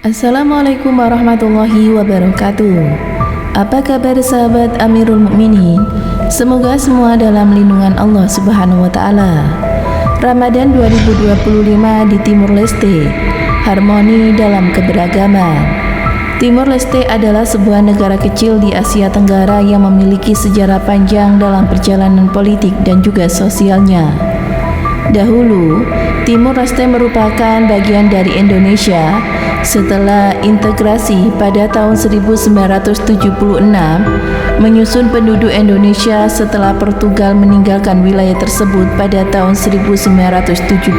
Assalamualaikum warahmatullahi wabarakatuh. Apa kabar sahabat Amirul Mukminin? Semoga semua dalam lindungan Allah Subhanahu wa taala. Ramadan 2025 di Timur Leste, harmoni dalam keberagaman. Timur Leste adalah sebuah negara kecil di Asia Tenggara yang memiliki sejarah panjang dalam perjalanan politik dan juga sosialnya. Dahulu, Timur Leste merupakan bagian dari Indonesia. Setelah integrasi pada tahun 1976, menyusun penduduk Indonesia setelah Portugal meninggalkan wilayah tersebut pada tahun 1975.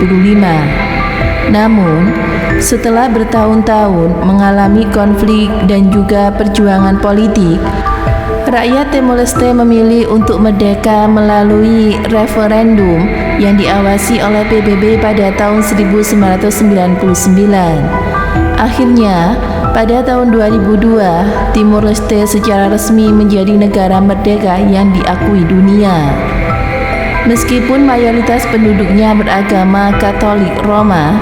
Namun, setelah bertahun-tahun mengalami konflik dan juga perjuangan politik, rakyat Timor Leste memilih untuk merdeka melalui referendum yang diawasi oleh PBB pada tahun 1999. Akhirnya, pada tahun 2002, Timor Leste secara resmi menjadi negara merdeka yang diakui dunia. Meskipun mayoritas penduduknya beragama Katolik Roma,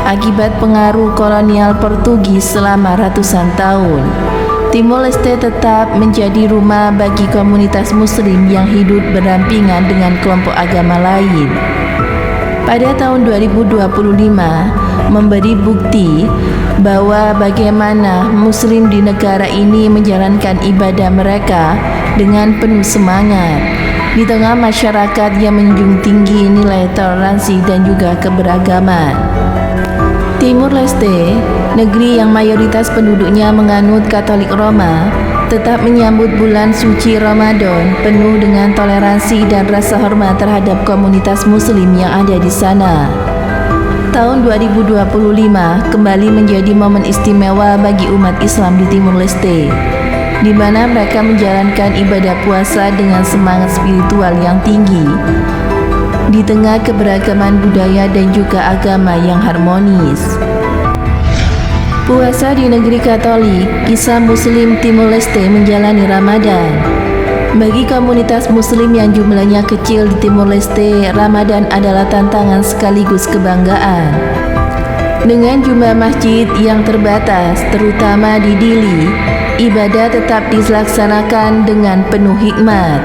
akibat pengaruh kolonial Portugis selama ratusan tahun, Timor Leste tetap menjadi rumah bagi komunitas Muslim yang hidup berdampingan dengan kelompok agama lain. Pada tahun 2025, memberi bukti bahwa bagaimana Muslim di negara ini menjalankan ibadah mereka dengan penuh semangat di tengah masyarakat yang menjunjung tinggi nilai toleransi dan juga keberagaman. Timur Leste, negeri yang mayoritas penduduknya menganut Katolik Roma, tetap menyambut bulan suci Ramadan penuh dengan toleransi dan rasa hormat terhadap komunitas Muslim yang ada di sana. Tahun 2025 kembali menjadi momen istimewa bagi umat Islam di Timur Leste, di mana mereka menjalankan ibadah puasa dengan semangat spiritual yang tinggi di tengah keberagaman budaya dan juga agama yang harmonis. Puasa di negeri Katolik, kisah Muslim Timor Leste menjalani Ramadan. Bagi komunitas Muslim yang jumlahnya kecil di Timor Leste, Ramadan adalah tantangan sekaligus kebanggaan. Dengan jumlah masjid yang terbatas, terutama di Dili, ibadah tetap dilaksanakan dengan penuh hikmat.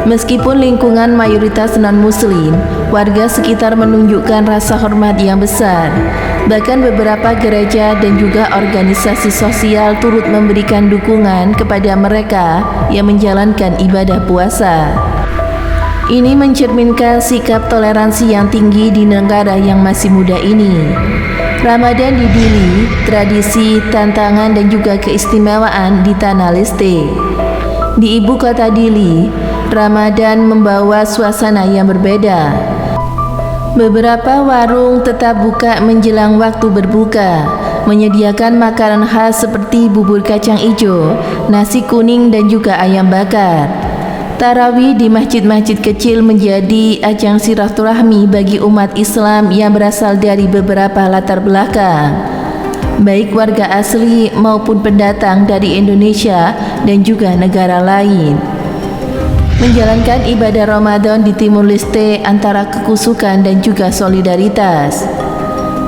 Meskipun lingkungan mayoritas non-Muslim, warga sekitar menunjukkan rasa hormat yang besar. Bahkan beberapa gereja dan juga organisasi sosial turut memberikan dukungan kepada mereka yang menjalankan ibadah puasa. Ini mencerminkan sikap toleransi yang tinggi di negara yang masih muda ini. Ramadan di Dili, tradisi, tantangan dan juga keistimewaan di Tanah Leste. Di ibu kota Dili, Ramadan membawa suasana yang berbeda. Beberapa warung tetap buka menjelang waktu berbuka, menyediakan makanan khas seperti bubur kacang hijau, nasi kuning dan juga ayam bakar. Tarawih di masjid-masjid kecil menjadi ajang silaturahmi bagi umat Islam yang berasal dari beberapa latar belakang, baik warga asli maupun pendatang dari Indonesia dan juga negara lain. Menjalankan ibadah Ramadan di Timur Leste antara kekusukan dan juga solidaritas.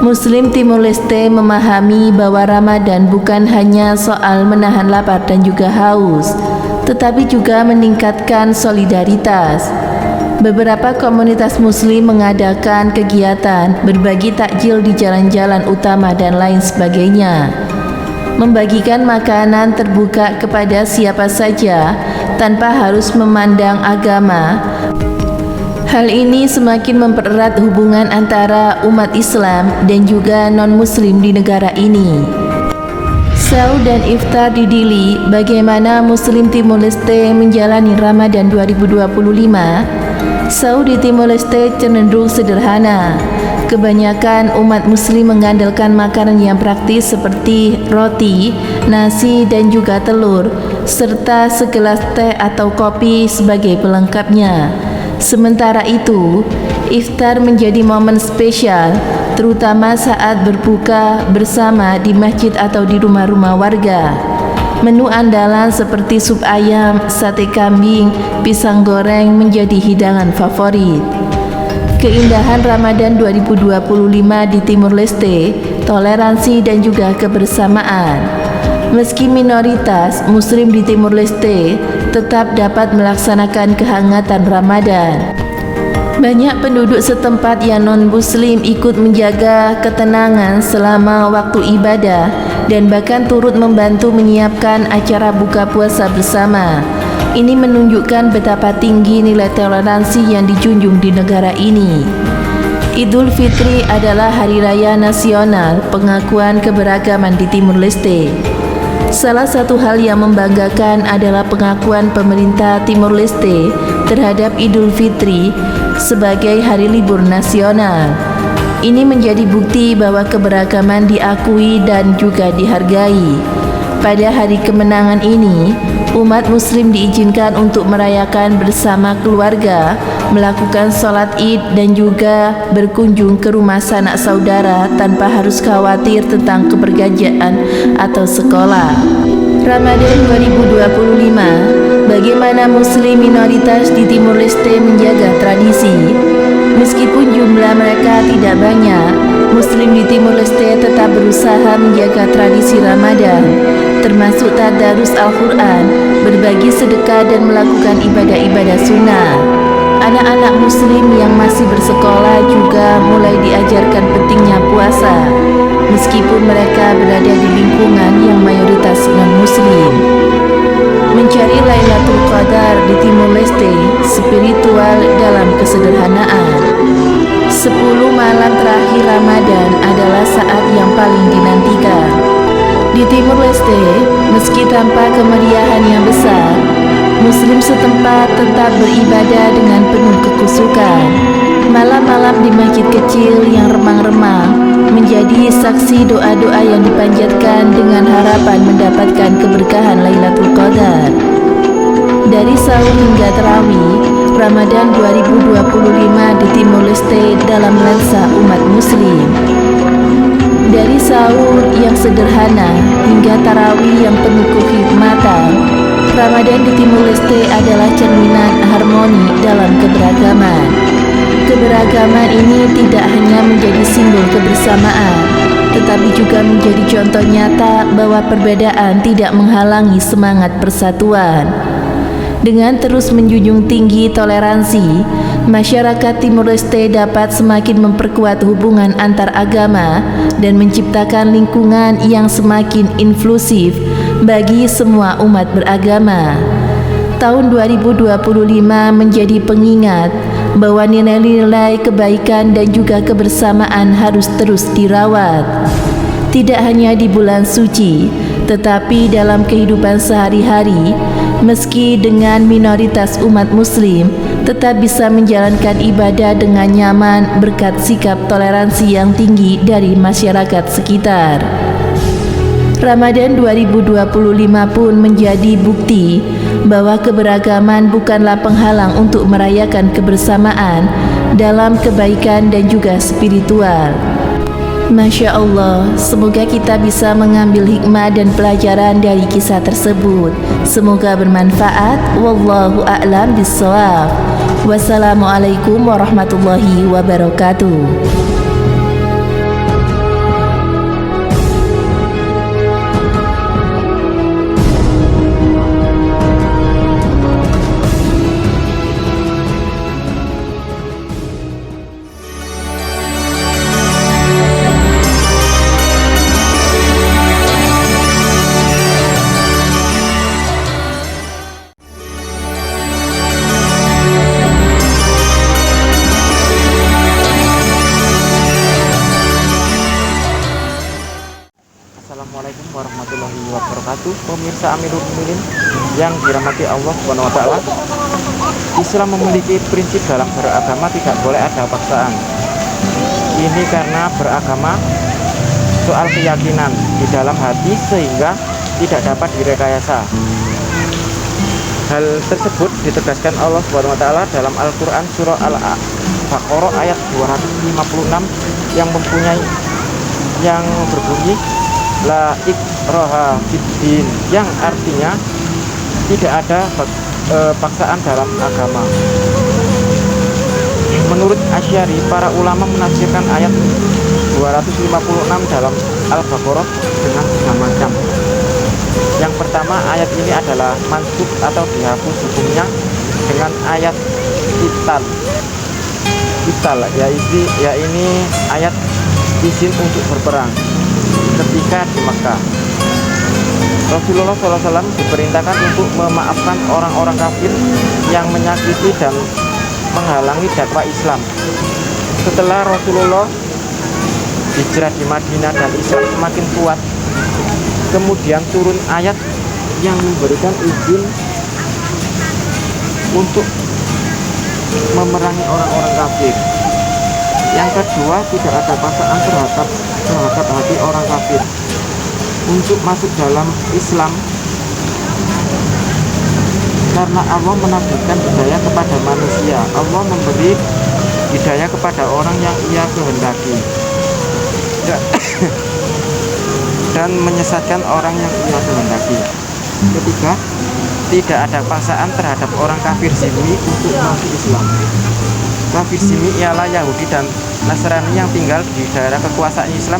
Muslim Timur Leste memahami bahwa Ramadan bukan hanya soal menahan lapar dan juga haus, tetapi juga meningkatkan solidaritas. Beberapa komunitas Muslim mengadakan kegiatan berbagi takjil di jalan-jalan utama dan lain sebagainya. Membagikan makanan terbuka kepada siapa saja tanpa harus memandang agama. Hal ini semakin mempererat hubungan antara umat Islam dan juga non-Muslim di negara ini. Sahur dan iftar di Dili, bagaimana Muslim Timor Leste menjalani Ramadan 2025? Sahur di Timor Leste cenderung sederhana. Kebanyakan umat Muslim mengandalkan makanan yang praktis seperti roti, nasi dan juga telur, serta segelas teh atau kopi sebagai pelengkapnya. Sementara itu, iftar menjadi momen spesial, terutama saat berbuka bersama di masjid atau di rumah-rumah warga. Menu andalan seperti sup ayam, sate kambing, pisang goreng menjadi hidangan favorit. Keindahan Ramadan 2025 di Timur Leste, toleransi dan juga kebersamaan. Meski minoritas Muslim di Timur Leste tetap dapat melaksanakan kehangatan Ramadan. Banyak penduduk setempat yang non-Muslim ikut menjaga ketenangan selama waktu ibadah dan bahkan turut membantu menyiapkan acara buka puasa bersama. Ini menunjukkan betapa tinggi nilai toleransi yang dijunjung di negara ini. Idul Fitri adalah hari raya nasional pengakuan keberagaman di Timur Leste. Salah satu hal yang membanggakan adalah pengakuan pemerintah Timur Leste terhadap Idul Fitri sebagai hari libur nasional. Ini menjadi bukti bahwa keberagaman diakui dan juga dihargai. Pada hari kemenangan ini, umat Muslim diizinkan untuk merayakan bersama keluarga, melakukan sholat id dan juga berkunjung ke rumah sanak saudara tanpa harus khawatir tentang kepergian atau sekolah. Ramadan 2025, bagaimana Muslim minoritas di Timur Leste menjaga tradisi? Meskipun jumlah mereka tidak banyak, Muslim di Timur Leste tetap berusaha menjaga tradisi Ramadan, termasuk tadarus Al-Quran, berbagi sedekah dan melakukan ibadah-ibadah sunnah. Anak-anak Muslim yang masih bersekolah juga mulai diajarkan pentingnya puasa, meskipun mereka berada di lingkungan yang mayoritas non-Muslim. Mencari Lailatul Qadar di Timur Leste spiritual dalam kesederhanaan. 10 malam terakhir Ramadan adalah saat yang paling dinantikan. Di Timur Leste, meski tanpa kemeriahan yang besar, Muslim setempat tetap beribadah dengan penuh kekusukan. Malam-malam di masjid kecil yang remang-remang menjadi saksi doa-doa yang dipanjatkan dengan harapan mendapatkan keberkahan Lailatul Qadar. Dari sahur hingga tarawih, Ramadan 2025 di Timur Leste dalam lensa umat Muslim. Dari sahur yang sederhana hingga tarawih yang penuh kehikmatan, Ramadan di Timur Leste adalah cerminan harmoni dalam keberagaman. Keberagaman ini tidak hanya menjadi simbol kebersamaan, tetapi juga menjadi contoh nyata bahwa perbedaan tidak menghalangi semangat persatuan. Dengan terus menjunjung tinggi toleransi, masyarakat Timur Leste dapat semakin memperkuat hubungan antar agama dan menciptakan lingkungan yang semakin inklusif bagi semua umat beragama. Tahun 2025 menjadi pengingat bahwa nilai-nilai kebaikan dan juga kebersamaan harus terus dirawat. Tidak hanya di bulan suci, tetapi dalam kehidupan sehari-hari, meski dengan minoritas umat Muslim, tetap bisa menjalankan ibadah dengan nyaman berkat sikap toleransi yang tinggi dari masyarakat sekitar. Ramadan 2025 pun menjadi bukti bahwa keberagaman bukanlah penghalang untuk merayakan kebersamaan dalam kebaikan dan juga spiritual. Masya Allah, semoga kita bisa mengambil hikmah dan pelajaran dari kisah tersebut. Semoga bermanfaat. Wallahu a'lam bishawab. Wassalamualaikum warahmatullahi wabarakatuh. Assalamualaikum warahmatullahi wabarakatuh. Pemirsa Amirul Mukminin yang dirahmati Allah Subhanahu wa taala. Islam memiliki prinsip dalam beragama tidak boleh ada paksaan. Ini karena beragama soal keyakinan di dalam hati sehingga tidak dapat direkayasa. Hal tersebut ditegaskan Allah Subhanahu wa taala dalam Al-Qur'an surah Al-Baqarah ayat 256 yang berbunyi la ikraha fiddin, yang artinya tidak ada paksaan dalam agama. Menurut Asy'ari, para ulama menafsirkan ayat 256 dalam Al-Baqarah dengan 3 macam. Yang pertama, ayat ini adalah mansukh atau dihapus hukumnya dengan ayat qital, ya ini ayat izin untuk berperang ketika di Mekah. Rasulullah SAW diperintahkan untuk memaafkan orang-orang kafir yang menyakiti dan menghalangi dakwah Islam. Setelah Rasulullah hijrah di Madinah dan Islam semakin kuat, kemudian turun ayat yang memberikan izin untuk memerangi orang-orang kafir. Yang kedua, tidak ada paksaan terhadap hati orang kafir untuk masuk dalam Islam, karena Allah menakdirkan hidayah kepada manusia. Allah memberi hidayah kepada orang yang Ia kehendaki dan menyesatkan orang yang Ia kehendaki. Ketiga, tidak ada paksaan terhadap orang kafir zimmi untuk masuk Islam. Kafir zimmi ialah Yahudi dan Nasrani yang tinggal di daerah kekuasaan Islam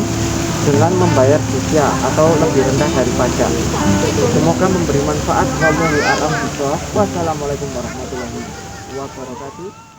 dengan membayar jizya atau lebih rendah dari pajak. Semoga memberi manfaat. Wallahu a'lam bishawab. Wassalamualaikum warahmatullahi wabarakatuh.